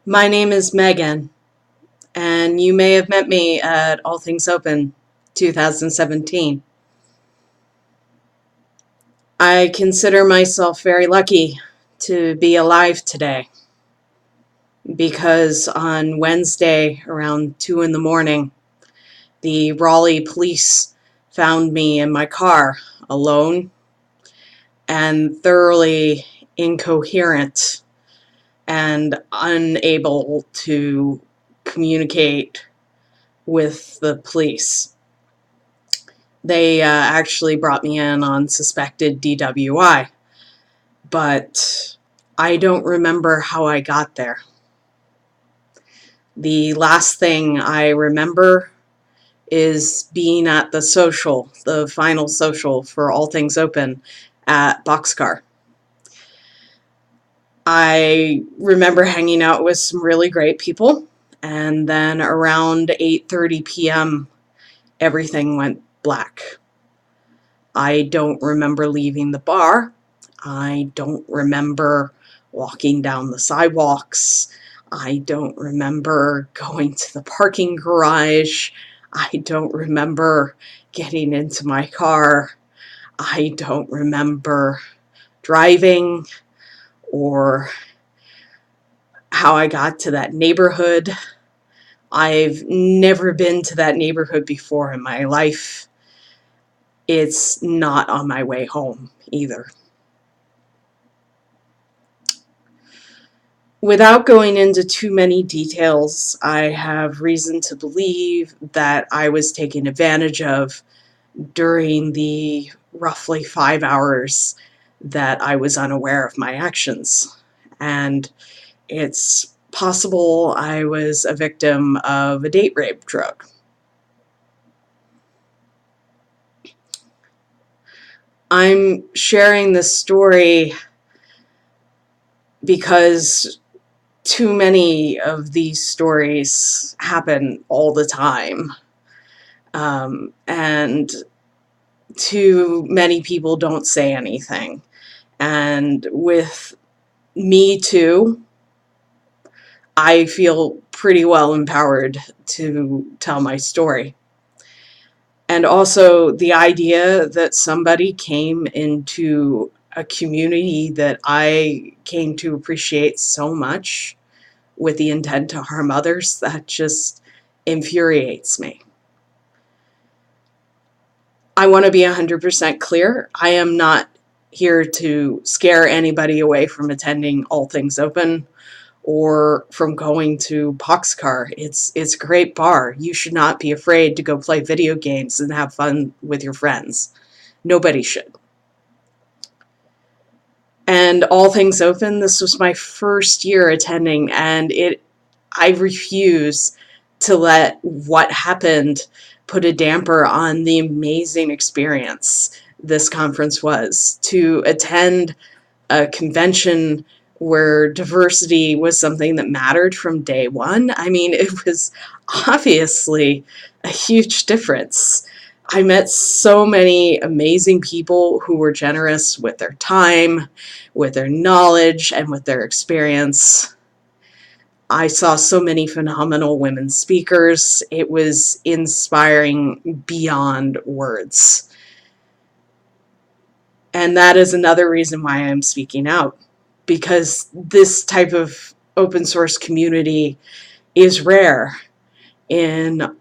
My name is Megan, and you may have met me at All Things Open 2017. I consider myself very lucky to be alive today because on Wednesday around 2 in the morning, the Raleigh police found me in my car alone and thoroughly incoherent and unable to communicate with the police. They actually brought me in on suspected DWI, but I don't remember how I got there. The last thing I remember is being at the social, the final social for All Things Open at Boxcar. I remember hanging out with some really great people, and then around 8:30 p.m. everything went black. I don't remember leaving the bar. I don't remember walking down the sidewalks. I don't remember going to the parking garage. I don't remember getting into my car. I don't remember driving or how I got to that neighborhood. I've never been to that neighborhood before in my life. It's not on my way home either. Without going into too many details, I have reason to believe that I was taken advantage of during the roughly 5 hours that I was unaware of my actions. And it's possible I was a victim of a date rape drug. I'm sharing this story because too many of these stories happen all the time. And too many people don't say anything. And with Me Too, I feel pretty well empowered to tell my story. And also the idea that somebody came into a community that I came to appreciate so much with the intent to harm others, that just infuriates me. I want to be 100% clear. I am not here to scare anybody away from attending All Things Open or from going to Boxcar. It's a great bar. You should not be afraid to go play video games and have fun with your friends. Nobody should. And All Things Open, this was my first year attending, and I refuse to let what happened put a damper on the amazing experience this conference was. To attend a convention where diversity was something that mattered from day one. I mean, it was obviously a huge difference. I met so many amazing people who were generous with their time, with their knowledge, and with their experience. I saw so many phenomenal women speakers. It was inspiring beyond words. And that is another reason why I'm speaking out, because this type of open source community is rare in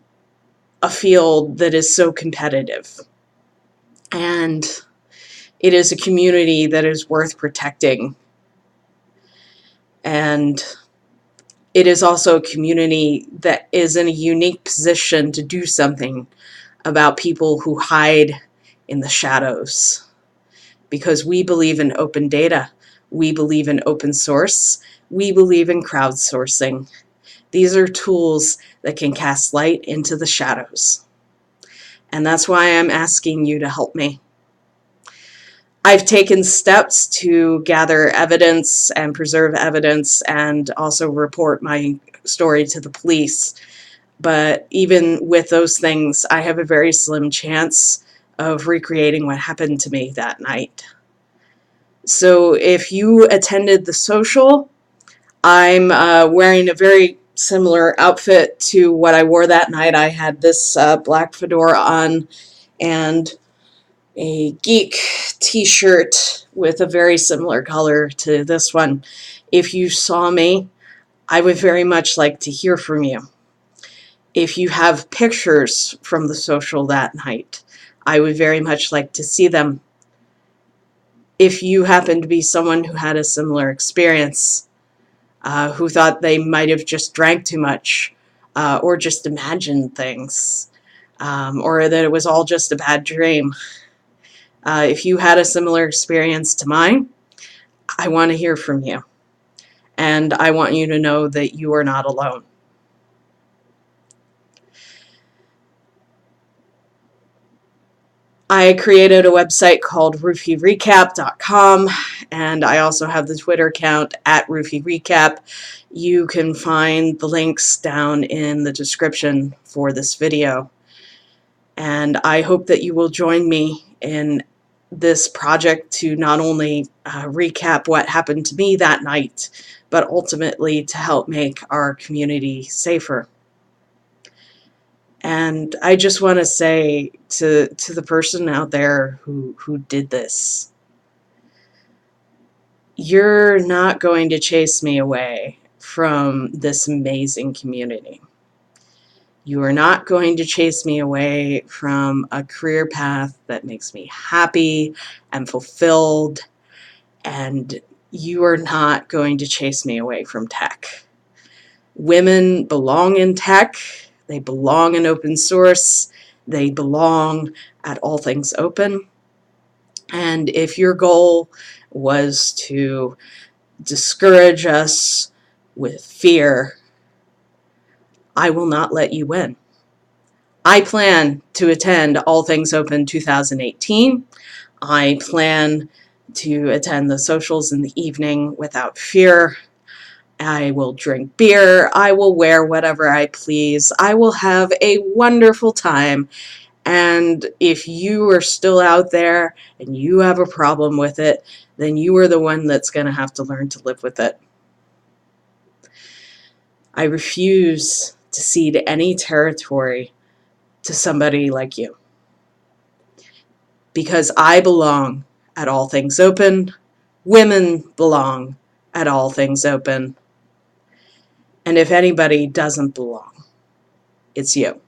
a field that is so competitive. And it is a community that is worth protecting. And it is also a community that is in a unique position to do something about people who hide in the shadows. Because we believe in open data, we believe in open source, we believe in crowdsourcing. These are tools that can cast light into the shadows. And that's why I'm asking you to help me. I've taken steps to gather evidence and preserve evidence and also report my story to the police. But even with those things, I have a very slim chance of recreating what happened to me that night. So if you attended the social, I'm wearing a very similar outfit to what I wore that night. I had this black fedora on and a geek t-shirt with a very similar color to this one. If you saw me, I would very much like to hear from you. If you have pictures from the social that night, I would very much like to see them. If you happen to be someone who had a similar experience, who thought they might have just drank too much, or just imagined things, or that it was all just a bad dream. If you had a similar experience to mine, I want to hear from you. And I want you to know that you are not alone. I created a website called RoofieRecap.com, and I also have the Twitter account at RoofieRecap. You can find the links down in the description for this video. And I hope that you will join me in this project to not only recap what happened to me that night, but ultimately to help make our community safer. And I just want to say to the person out there who did this, you're not going to chase me away from this amazing community. You are not going to chase me away from a career path that makes me happy and fulfilled, and you are not going to chase me away from tech. Women belong in tech. They belong in open source. They belong at All Things Open. And if your goal was to discourage us with fear, I will not let you win. I plan to attend All Things Open 2018. I plan to attend the socials in the evening without fear. I will drink beer. I will wear whatever I please. I will have a wonderful time. And if you are still out there and you have a problem with it, then you are the one that's going to have to learn to live with it. I refuse to cede any territory to somebody like you, because I belong at All Things Open. Women belong at All Things Open. And if anybody doesn't belong, it's you.